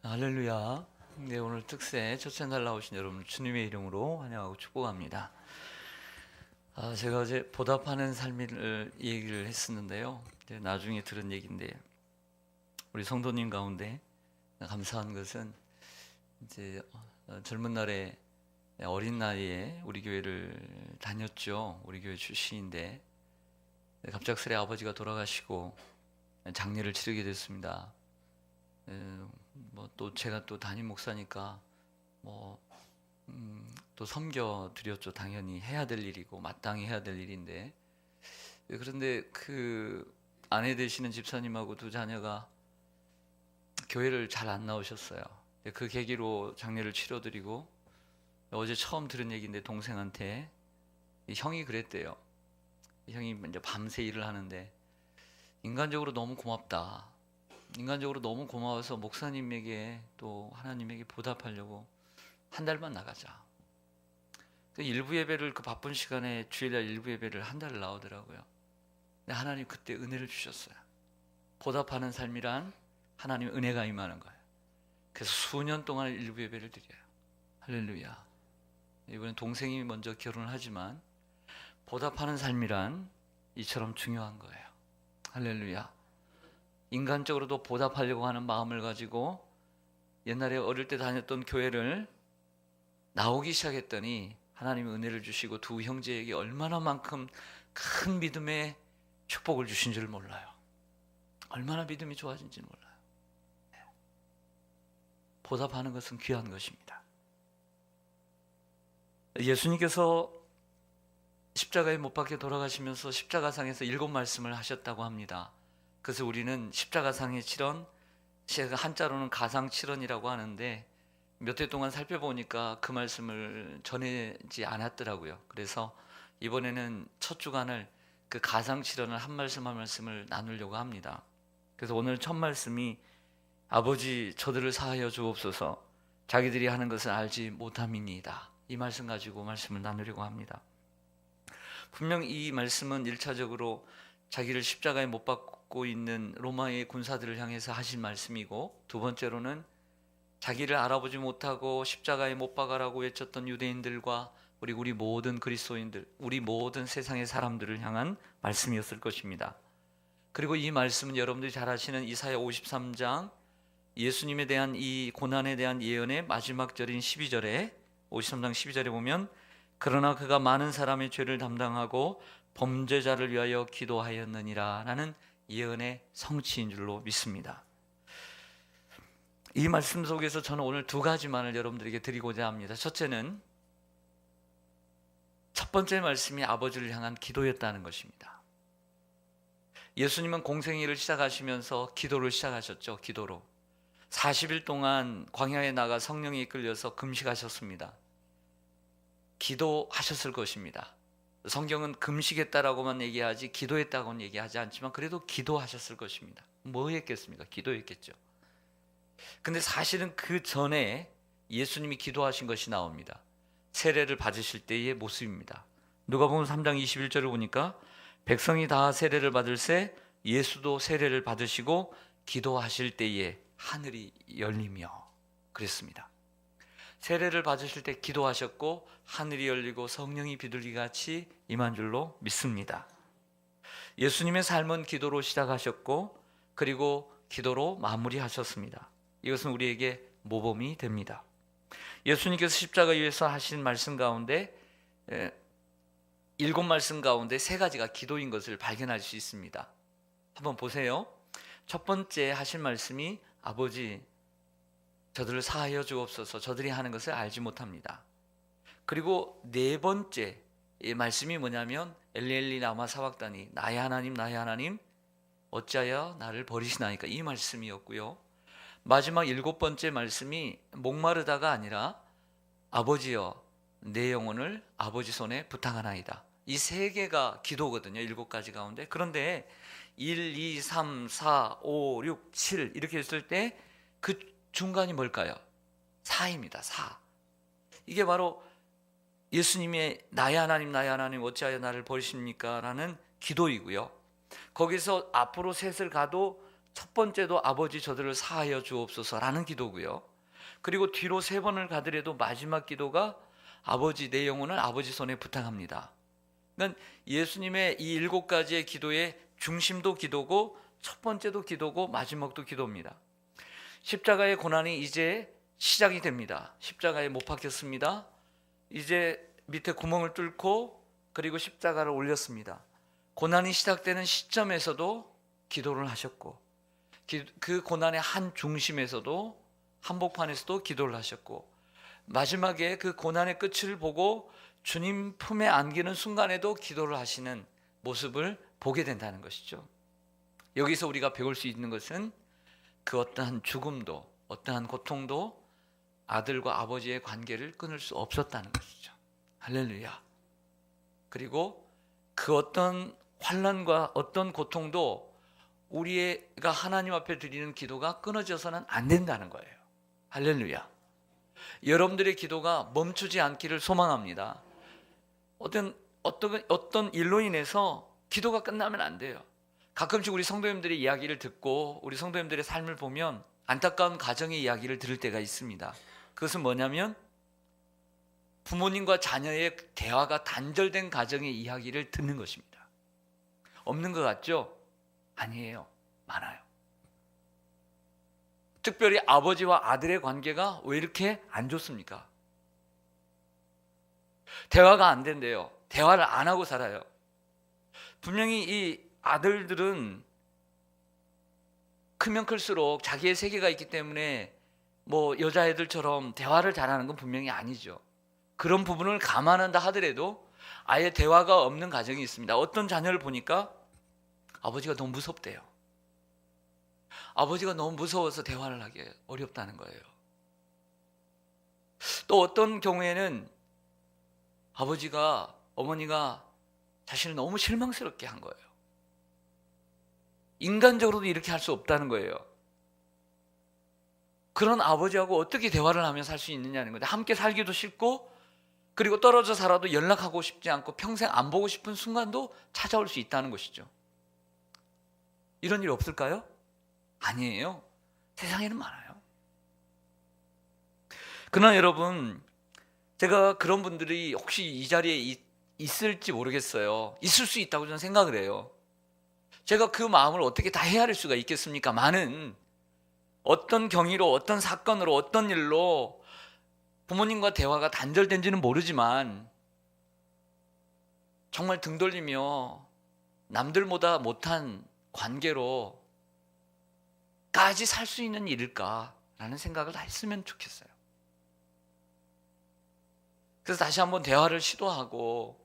할렐루야. 네, 오늘 특세 첫째 날 나오신 여러분 주님의 이름으로 환영하고 축복합니다. 제가 어제 보답하는 삶을 얘기를 했었는데요. 나중에 들은 얘기인데 우리 성도님 가운데 감사한 것은 이제 젊은 날에 어린 나이에 우리 교회를 다녔죠. 우리 교회 출신인데 갑작스레 아버지가 돌아가시고 장례를 치르게 됐습니다. 또 제가 또 담임 목사니까 또 섬겨 드렸죠. 당연히 해야 될 일이고 마땅히 해야 될 일인데, 그런데 그 아내 되시는 집사님하고 두 자녀가 교회를 잘 안 나오셨어요. 그 계기로 장례를 치러드리고, 어제 처음 들은 얘기인데 동생한테 형이 그랬대요. 형이 이제 밤새 일을 하는데 인간적으로 너무 고맙다. 인간적으로 너무 고마워서 목사님에게 또 하나님에게 보답하려고 한 달만 나가자. 그 일부 예배를 그 바쁜 시간에 주일날 일부 예배를 한 달을 나오더라고요. 근데 하나님 그때 은혜를 주셨어요. 보답하는 삶이란 하나님의 은혜가 임하는 거예요. 그래서 수년 동안 일부 예배를 드려요. 할렐루야. 이번엔 동생이 먼저 결혼을 하지만 보답하는 삶이란 이처럼 중요한 거예요. 할렐루야. 인간적으로도 보답하려고 하는 마음을 가지고 옛날에 어릴 때 다녔던 교회를 나오기 시작했더니 하나님의 은혜를 주시고 두 형제에게 얼마나만큼 큰 믿음의 축복을 주신 줄 몰라요. 얼마나 믿음이 좋아진지 몰라요. 보답하는 것은 귀한 것입니다. 예수님께서 십자가에 못 박혀 돌아가시면서 십자가상에서 7말씀을 하셨다고 합니다. 그래서 우리는 십자가상의 칠언, 한자로는 가상칠언이라고 하는데 몇 해 동안 살펴보니까 그 말씀을 전하지 않았더라고요. 그래서 이번에는 첫 주간을 그 가상칠언을 한 말씀 한 말씀을 나누려고 합니다. 그래서 오늘 첫 말씀이 아버지 저들을 사하여 주옵소서 자기들이 하는 것을 알지 못함이니이다. 이 말씀 가지고 말씀을 나누려고 합니다. 분명 이 말씀은 1차적으로 자기를 십자가에 못 박고 있는 로마의 군사들을 향해서 하신 말씀이고, 두 번째로는 자기를 알아보지 못하고 십자가에 못 박아라고 외쳤던 유대인들과 우리 모든 그리스도인들, 우리 모든 세상의 사람들을 향한 말씀이었을 것입니다. 그리고 이 말씀은 여러분들이 잘 아시는 이사야 53장 예수님에 대한 이 고난에 대한 예언의 마지막 절인 12절에 53장 12절에 보면 그러나 그가 많은 사람의 죄를 담당하고 범죄자를 위하여 기도하였느니라 라는 예언의 성취인 줄로 믿습니다. 이 말씀 속에서 저는 오늘 두 가지만을 여러분들에게 드리고자 합니다. 첫째는 첫 번째 말씀이 아버지를 향한 기도였다는 것입니다. 예수님은 공생애를 시작하시면서 기도를 시작하셨죠. 기도로 40일 동안 광야에 나가 성령에 이끌려서 금식하셨습니다. 기도하셨을 것입니다. 성경은 금식했다라고만 얘기하지 기도했다고는 얘기하지 않지만 그래도 기도하셨을 것입니다. 뭐 했겠습니까? 기도했겠죠. 근데 사실은 그 전에 예수님이 기도하신 것이 나옵니다. 세례를 받으실 때의 모습입니다. 누가복음 3장 21절을 보니까 백성이 다 세례를 받을새 예수도 세례를 받으시고 기도하실 때에 하늘이 열리며 그랬습니다. 세례를 받으실 때 기도하셨고 하늘이 열리고 성령이 비둘기같이 임한 줄로 믿습니다. 예수님의 삶은 기도로 시작하셨고 그리고 기도로 마무리하셨습니다. 이것은 우리에게 모범이 됩니다. 예수님께서 십자가 위에서 하신 말씀 가운데 7말씀 가운데 3가지가 기도인 것을 발견할 수 있습니다. 한번 보세요. 첫 번째 하신 말씀이 아버지 저들을 사하여 주옵소서 저들이 하는 것을 알지 못합니다. 그리고 4번째 말씀이 뭐냐면 엘리엘리 라마 사박다니 나의 하나님 어찌하여 나를 버리시나이까 이 말씀이었고요. 마지막 7번째 말씀이 목마르다가 아니라 아버지여 내 영혼을 아버지 손에 부탁하나이다. 이 3개가 기도거든요. 7가지 가운데. 그런데 1, 2, 3, 4, 5, 6, 7 이렇게 했을 때 그 중간이 뭘까요? 4입니다. 4. 이게 바로 예수님의 나의 하나님 어찌하여 나를 버리십니까? 라는 기도이고요. 거기서 앞으로 셋을 가도 첫 번째도 아버지 저들을 사하여 주옵소서라는 기도고요. 그리고 뒤로 3번을 가더라도 마지막 기도가 아버지 내 영혼을 아버지 손에 부탁합니다. 그러니까 예수님의 이 7가지의 기도의 중심도 기도고 첫 번째도 기도고 마지막도 기도입니다. 십자가의 고난이 이제 시작이 됩니다. 십자가에 못 박혔습니다. 이제 밑에 구멍을 뚫고 그리고 십자가를 올렸습니다. 고난이 시작되는 시점에서도 기도를 하셨고 그 고난의 한 중심에서도 한복판에서도 기도를 하셨고 마지막에 그 고난의 끝을 보고 주님 품에 안기는 순간에도 기도를 하시는 모습을 보게 된다는 것이죠. 여기서 우리가 배울 수 있는 것은 그 어떠한 죽음도 어떠한 고통도 아들과 아버지의 관계를 끊을 수 없었다는 것이죠. 할렐루야. 그리고 그 어떤 환난과 어떤 고통도 우리가 하나님 앞에 드리는 기도가 끊어져서는 안 된다는 거예요. 할렐루야. 여러분들의 기도가 멈추지 않기를 소망합니다. 어떤 일로 인해서 기도가 끝나면 안 돼요. 가끔씩 우리 성도님들의 이야기를 듣고 우리 성도님들의 삶을 보면 안타까운 가정의 이야기를 들을 때가 있습니다. 그것은 뭐냐면 부모님과 자녀의 대화가 단절된 가정의 이야기를 듣는 것입니다. 없는 것 같죠? 아니에요. 많아요. 특별히 아버지와 아들의 관계가 왜 이렇게 안 좋습니까? 대화가 안 된대요. 대화를 안 하고 살아요. 분명히 이 아들들은 크면 클수록 자기의 세계가 있기 때문에 뭐 여자애들처럼 대화를 잘하는 건 분명히 아니죠. 그런 부분을 감안한다 하더라도 아예 대화가 없는 가정이 있습니다. 어떤 자녀를 보니까 아버지가 너무 무섭대요. 아버지가 너무 무서워서 대화를 하기 어렵다는 거예요. 또 어떤 경우에는 어머니가 자신을 너무 실망스럽게 한 거예요. 인간적으로도 이렇게 할 수 없다는 거예요. 그런 아버지하고 어떻게 대화를 하며 살 수 있느냐는 거죠. 함께 살기도 싫고 그리고 떨어져 살아도 연락하고 싶지 않고 평생 안 보고 싶은 순간도 찾아올 수 있다는 것이죠. 이런 일 없을까요? 아니에요. 세상에는 많아요. 그러나 여러분, 제가 그런 분들이 혹시 이 자리에 있을지 모르겠어요. 있을 수 있다고 저는 생각을 해요. 제가 그 마음을 어떻게 다 헤아릴 수가 있겠습니까? 많은 어떤 경위로 어떤 사건으로 어떤 일로 부모님과 대화가 단절된지는 모르지만 정말 등 돌리며 남들보다 못한 관계로 까지 살 수 있는 일일까라는 생각을 다 했으면 좋겠어요. 그래서 다시 한번 대화를 시도하고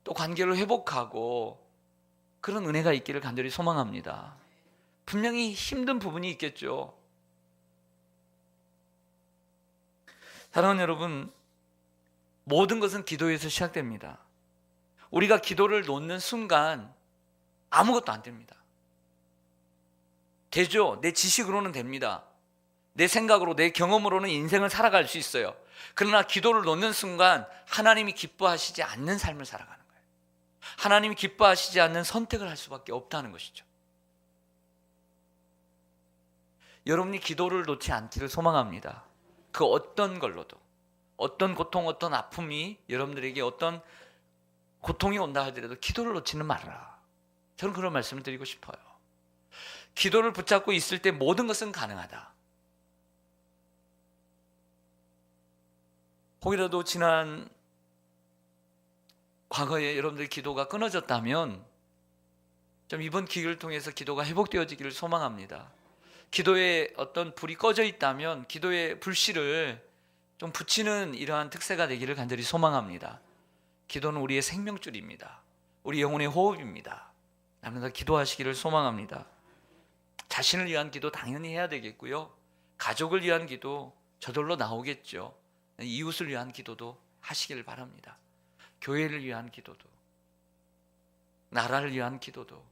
또 관계를 회복하고 그런 은혜가 있기를 간절히 소망합니다. 분명히 힘든 부분이 있겠죠. 사랑하는 여러분, 모든 것은 기도에서 시작됩니다. 우리가 기도를 놓는 순간 아무것도 안 됩니다. 되죠? 내 지식으로는 됩니다. 내 생각으로, 내 경험으로는 인생을 살아갈 수 있어요. 그러나 기도를 놓는 순간 하나님이 기뻐하시지 않는 삶을 살아가는 거예요. 하나님이 기뻐하시지 않는 선택을 할 수밖에 없다는 것이죠. 여러분이 기도를 놓지 않기를 소망합니다. 그 어떤 걸로도, 어떤 고통, 어떤 아픔이 여러분들에게 어떤 고통이 온다 하더라도 기도를 놓지는 말아라. 저는 그런 말씀을 드리고 싶어요. 기도를 붙잡고 있을 때 모든 것은 가능하다. 혹이라도 지난 과거에 여러분들의 기도가 끊어졌다면 좀 이번 기회를 통해서 기도가 회복되어지기를 소망합니다. 기도에 어떤 불이 꺼져 있다면 기도의 불씨를 좀 붙이는 이러한 특세가 되기를 간절히 소망합니다. 기도는 우리의 생명줄입니다. 우리 영혼의 호흡입니다. 날마다 기도하시기를 소망합니다. 자신을 위한 기도 당연히 해야 되겠고요. 가족을 위한 기도 저절로 나오겠죠. 이웃을 위한 기도도 하시기를 바랍니다. 교회를 위한 기도도, 나라를 위한 기도도.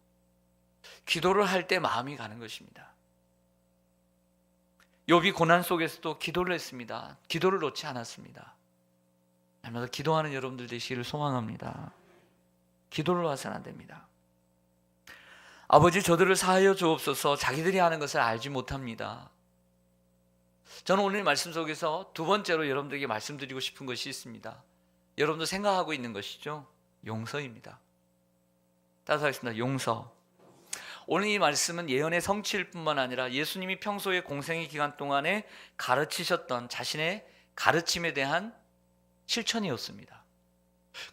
기도를 할 때 마음이 가는 것입니다. 욥이 고난 속에서도 기도를 했습니다. 기도를 놓지 않았습니다. 날마다 기도하는 여러분들 되시기를 소망합니다. 기도를 놔서는 안 됩니다. 아버지 저들을 사하여 주옵소서. 자기들이 하는 것을 알지 못합니다. 저는 오늘 말씀 속에서 두 번째로 여러분들에게 말씀드리고 싶은 것이 있습니다. 여러분도 생각하고 있는 것이죠. 용서입니다. 따라서 하겠습니다. 용서. 오늘 이 말씀은 예언의 성취일 뿐만 아니라 예수님이 평소에 공생의 기간 동안에 가르치셨던 자신의 가르침에 대한 실천이었습니다.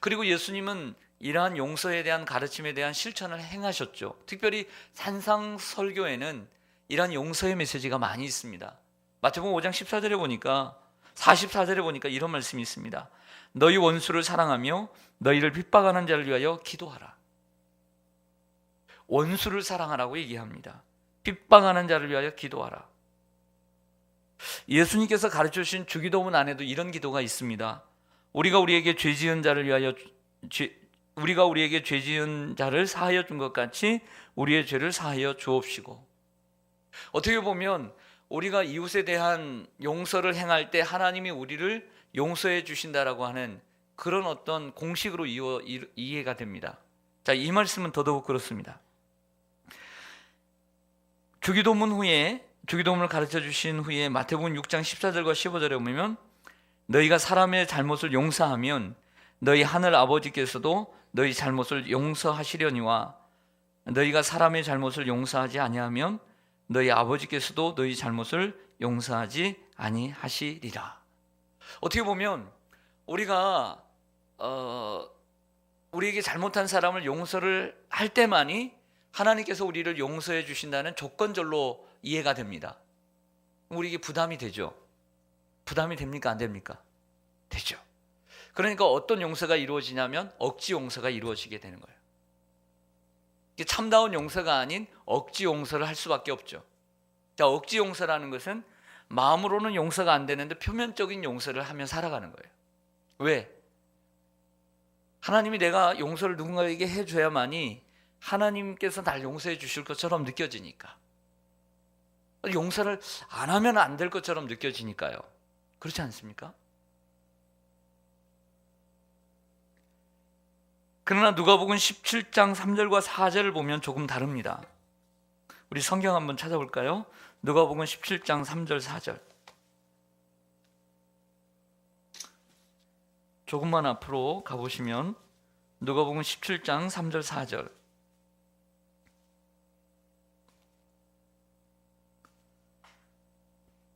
그리고 예수님은 이러한 용서에 대한 가르침에 대한 실천을 행하셨죠. 특별히 산상설교에는 이러한 용서의 메시지가 많이 있습니다. 마태복음 5장 14절에 보니까 44절에 보니까 이런 말씀이 있습니다. 너희 원수를 사랑하며 너희를 핍박하는 자를 위하여 기도하라. 원수를 사랑하라고 얘기합니다. 핍박하는 자를 위하여 기도하라. 예수님께서 가르쳐 주신 주기도문 안에도 이런 기도가 있습니다. 우리가 우리에게 죄 지은 자를 사하여 준 것 같이 우리의 죄를 사하여 주옵시고. 어떻게 보면 우리가 이웃에 대한 용서를 행할 때 하나님이 우리를 용서해 주신다라고 하는 그런 어떤 공식으로 이해가 됩니다. 자, 이 말씀은 더더욱 그렇습니다. 주기도문을 가르쳐 주신 후에 마태복음 6장 14절과 15절에 보면 너희가 사람의 잘못을 용서하면 너희 하늘 아버지께서도 너희 잘못을 용서하시려니와 너희가 사람의 잘못을 용서하지 아니하면 너희 아버지께서도 너희 잘못을 용서하지 아니하시리라. 어떻게 보면 우리가 우리에게 잘못한 사람을 용서를 할 때만이 하나님께서 우리를 용서해 주신다는 조건절로 이해가 됩니다. 우리에게 부담이 되죠. 부담이 됩니까? 안 됩니까? 되죠. 그러니까 어떤 용서가 이루어지냐면 억지 용서가 이루어지게 되는 거예요. 이게 참다운 용서가 아닌 억지 용서를 할 수밖에 없죠. 자, 억지 용서라는 것은 마음으로는 용서가 안 되는데 표면적인 용서를 하며 살아가는 거예요. 왜? 하나님이 내가 용서를 누군가에게 해줘야만이 하나님께서 날 용서해 주실 것처럼 느껴지니까. 용서를 안 하면 안 될 것처럼 느껴지니까요. 그렇지 않습니까? 그러나 누가복음 17장 3절과 4절을 보면 조금 다릅니다. 우리 성경 한번 찾아볼까요? 누가복음 17장 3절 4절. 조금만 앞으로 가보시면 누가복음 17장 3절 4절.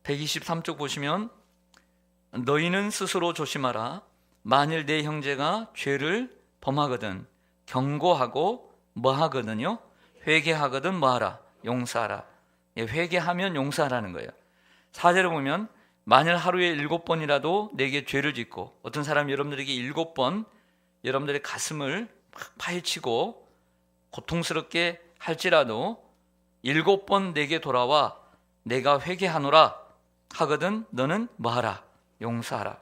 (123쪽) 보시면 너희는 스스로 조심하라. 만일 내 형제가 죄를 범하거든 경고하고 뭐하거든요? 회개하거든 뭐하라? 용서하라. 회개하면 용서하라는 거예요. 4절에 보면 만일 하루에 7번이라도 내게 죄를 짓고, 어떤 사람이 여러분들에게 7번 여러분들의 가슴을 파헤치고 고통스럽게 할지라도 7번 내게 돌아와 내가 회개하노라 하거든 너는 뭐하라? 용서하라.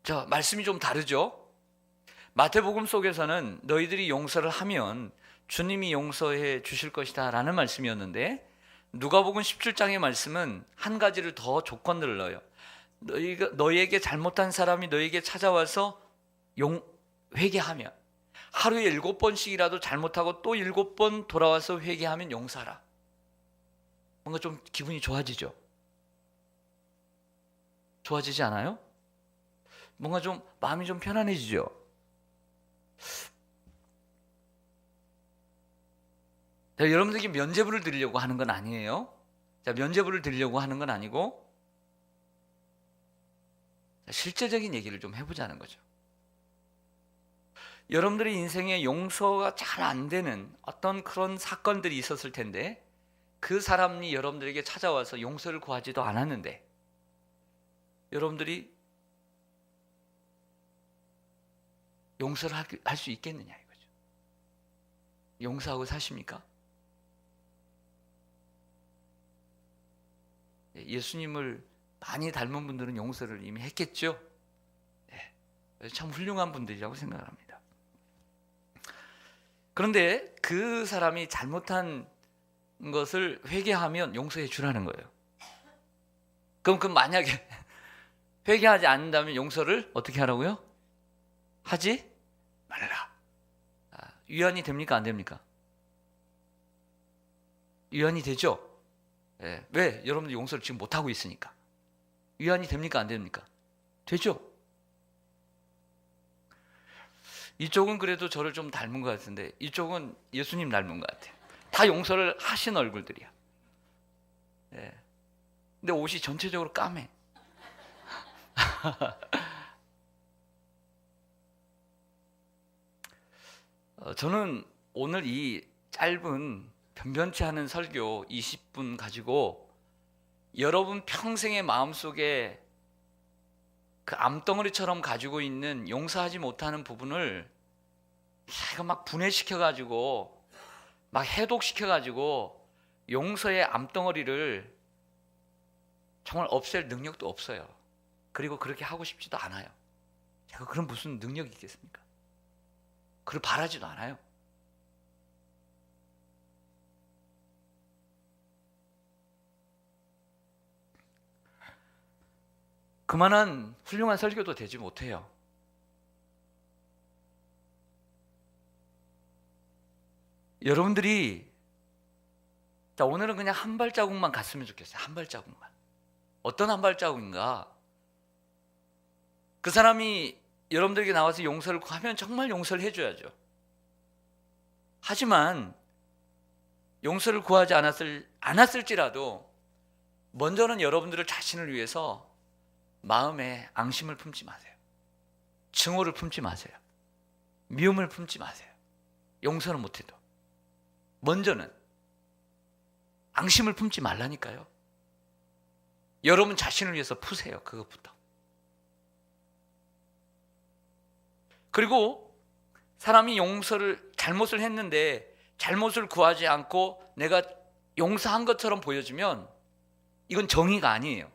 자, 말씀이 좀 다르죠? 마태복음 속에서는 너희들이 용서를 하면 주님이 용서해 주실 것이다 라는 말씀이었는데, 누가복음 17장의 말씀은 한 가지를 더 조건들을 넣어요. 너희에게 잘못한 사람이 너희에게 찾아와서 회개하면, 하루에 7번씩이라도 잘못하고 또 7번 돌아와서 회개하면 용서하라. 뭔가 좀 기분이 좋아지죠? 좋아지지 않아요? 뭔가 좀 마음이 좀 편안해지죠? 자, 여러분들에게 면죄부를 드리려고 하는 건 아니에요. 자, 면죄부를 드리려고 하는 건 아니고, 실제적인 얘기를 좀 해보자는 거죠. 여러분들의 인생에 용서가 잘 안 되는 어떤 그런 사건들이 있었을 텐데, 그 사람이 여러분들에게 찾아와서 용서를 구하지도 않았는데 여러분들이 용서를 할 수 있겠느냐 이거죠. 용서하고 사십니까? 예수님을 많이 닮은 분들은 용서를 이미 했겠죠. 참 훌륭한 분들이라고 생각합니다. 그런데 그 사람이 잘못한 것을 회개하면 용서해 주라는 거예요. 그럼 만약에 회개하지 않는다면 용서를 어떻게 하라고요? 하지 말라. 위안이 됩니까? 안 됩니까? 위안이 되죠? 예. 왜? 여러분들 용서를 지금 못하고 있으니까. 위안이 됩니까? 안 됩니까? 되죠? 이쪽은 그래도 저를 좀 닮은 것 같은데 이쪽은 예수님 닮은 것 같아요. 다 용서를 하신 얼굴들이야. 예. 근데 옷이 전체적으로 까매. 저는 오늘 이 짧은 변변치 않은 설교 20분 가지고 여러분 평생의 마음속에 그 암덩어리처럼 가지고 있는 용서하지 못하는 부분을 제가 막 분해시켜가지고 막 해독시켜가지고 용서의 암덩어리를 정말 없앨 능력도 없어요. 그리고 그렇게 하고 싶지도 않아요. 제가 그런 무슨 능력이 있겠습니까? 그걸 바라지도 않아요. 그만한 훌륭한 설교도 되지 못해요. 여러분들이 자, 오늘은 그냥 한 발자국만 갔으면 좋겠어요. 한 발자국만. 어떤 한 발자국인가? 그 사람이 여러분들에게 나와서 용서를 구하면 정말 용서를 해줘야죠. 하지만 용서를 구하지 않았을지라도 먼저는 여러분들을 자신을 위해서 마음에 앙심을 품지 마세요. 증오를 품지 마세요. 미움을 품지 마세요. 용서는 못해도 먼저는 앙심을 품지 말라니까요. 여러분 자신을 위해서 푸세요. 그것부터. 그리고 사람이 잘못을 했는데 잘못을 구하지 않고 내가 용서한 것처럼 보여지면 이건 정의가 아니에요.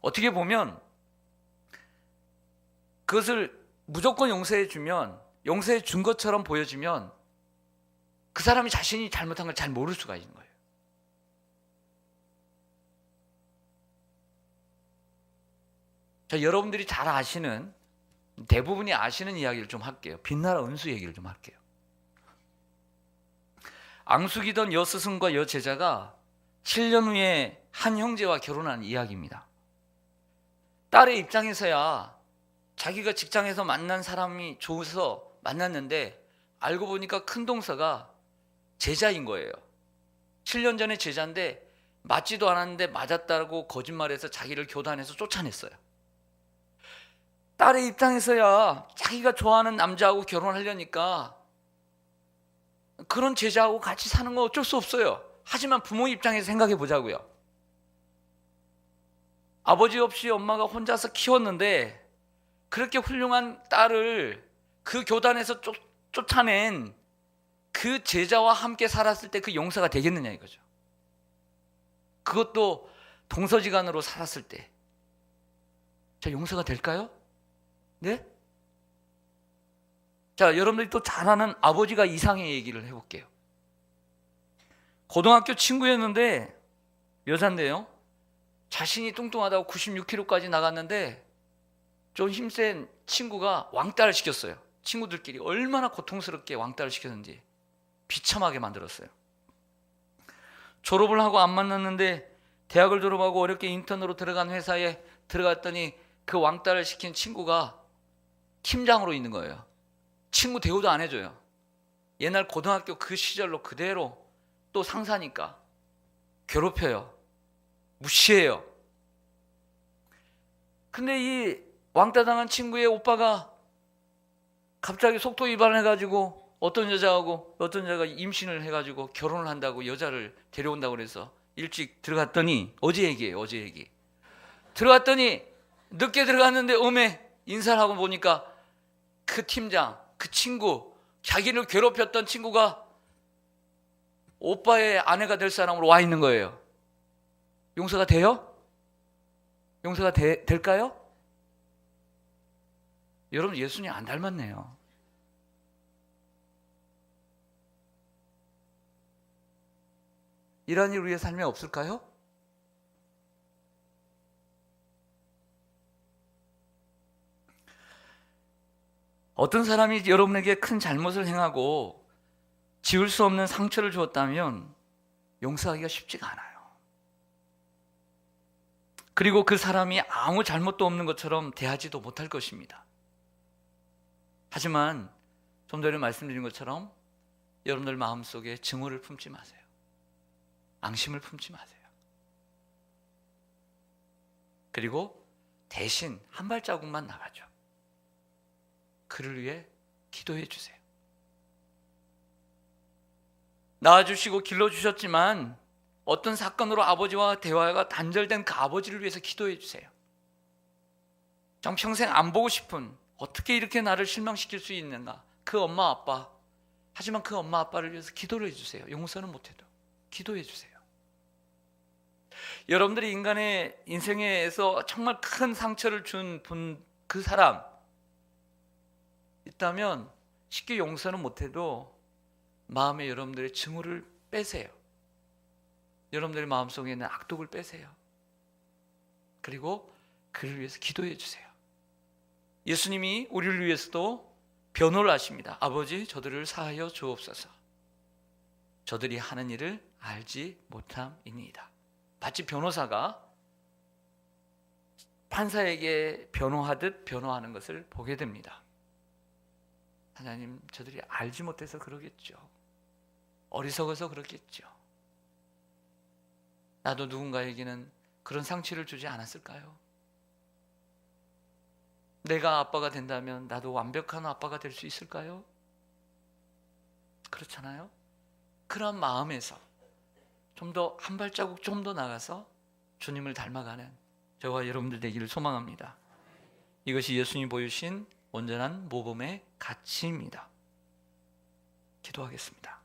어떻게 보면 그것을 무조건 용서해 준 것처럼 보여지면 그 사람이 자신이 잘못한 걸 잘 모를 수가 있는 거예요. 자, 여러분들이 잘 아시는 대부분이 아시는 이야기를 좀 할게요. 빛나라 은수 얘기를 좀 할게요. 앙숙이던 여스승과 여제자가 7년 후에 한 형제와 결혼한 이야기입니다. 딸의 입장에서야 자기가 직장에서 만난 사람이 좋아서 만났는데 알고 보니까 큰 동서가 제자인 거예요. 7년 전에 제자인데 맞지도 않았는데 맞았다고 거짓말해서 자기를 교단에서 쫓아냈어요. 딸의 입장에서야 자기가 좋아하는 남자하고 결혼하려니까 그런 제자하고 같이 사는 건 어쩔 수 없어요. 하지만 부모 입장에서 생각해 보자고요. 아버지 없이 엄마가 혼자서 키웠는데 그렇게 훌륭한 딸을 그 교단에서 쫓아낸 그 제자와 함께 살았을 때 그 용서가 되겠느냐 이거죠. 그것도 동서지간으로 살았을 때. 자, 용서가 될까요? 네? 자, 여러분들이 또 잘 아는 아버지가 이상의 얘기를 해볼게요. 고등학교 친구였는데 여잔데요. 자신이 뚱뚱하다고 96kg까지 나갔는데 좀 힘센 친구가 왕따를 시켰어요. 친구들끼리 얼마나 고통스럽게 왕따를 시켰는지 비참하게 만들었어요. 졸업을 하고 안 만났는데 대학을 졸업하고 어렵게 인턴으로 들어간 회사에 들어갔더니 그 왕따를 시킨 친구가 팀장으로 있는 거예요. 친구 대우도 안 해줘요. 옛날 고등학교 그 시절로 그대로 또 상사니까 괴롭혀요. 무시해요. 근데 이 왕따 당한 친구의 오빠가 갑자기 속도 위반을 해가지고 어떤 여자가 임신을 해가지고 결혼을 한다고 여자를 데려온다고 그래서 일찍 들어갔더니 어제 얘기 들어갔더니 늦게 들어갔는데 인사를 하고 보니까 그 팀장, 그 친구, 자기를 괴롭혔던 친구가 오빠의 아내가 될 사람으로 와 있는 거예요. 용서가 돼요? 용서가 될까요? 여러분 예수님 안 닮았네요. 이런 일 우리의 삶에 없을까요? 어떤 사람이 여러분에게 큰 잘못을 행하고 지울 수 없는 상처를 주었다면 용서하기가 쉽지가 않아요. 그리고 그 사람이 아무 잘못도 없는 것처럼 대하지도 못할 것입니다. 하지만 좀 전에 말씀드린 것처럼 여러분들 마음속에 증오를 품지 마세요. 앙심을 품지 마세요. 그리고 대신 한 발자국만 나가죠. 그를 위해 기도해 주세요. 낳아주시고 길러주셨지만 어떤 사건으로 아버지와 대화가 단절된 그 아버지를 위해서 기도해 주세요. 정 평생 안 보고 싶은, 어떻게 이렇게 나를 실망시킬 수 있는가, 그 엄마 아빠. 하지만 그 엄마 아빠를 위해서 기도를 해주세요. 용서는 못해도 기도해 주세요. 여러분들이 인간의 인생에서 정말 큰 상처를 준 분, 그 사람 있다면 쉽게 용서는 못해도 마음에 여러분들의 증오를 빼세요. 여러분들의 마음속에 있는 악독을 빼세요. 그리고 그를 위해서 기도해 주세요. 예수님이 우리를 위해서도 변호를 하십니다. 아버지, 저들을 사하여 주옵소서. 저들이 하는 일을 알지 못함이니이다. 마치 변호사가 판사에게 변호하듯 변호하는 것을 보게 됩니다. 하나님, 저들이 알지 못해서 그러겠죠. 어리석어서 그렇겠죠. 나도 누군가에게는 그런 상처를 주지 않았을까요? 내가 아빠가 된다면 나도 완벽한 아빠가 될 수 있을까요? 그렇잖아요? 그런 마음에서 좀 더 한 발자국 좀 더 나가서 주님을 닮아가는 저와 여러분들 되기를 소망합니다. 이것이 예수님이 보여주신 온전한 모범의 가치입니다. 기도하겠습니다.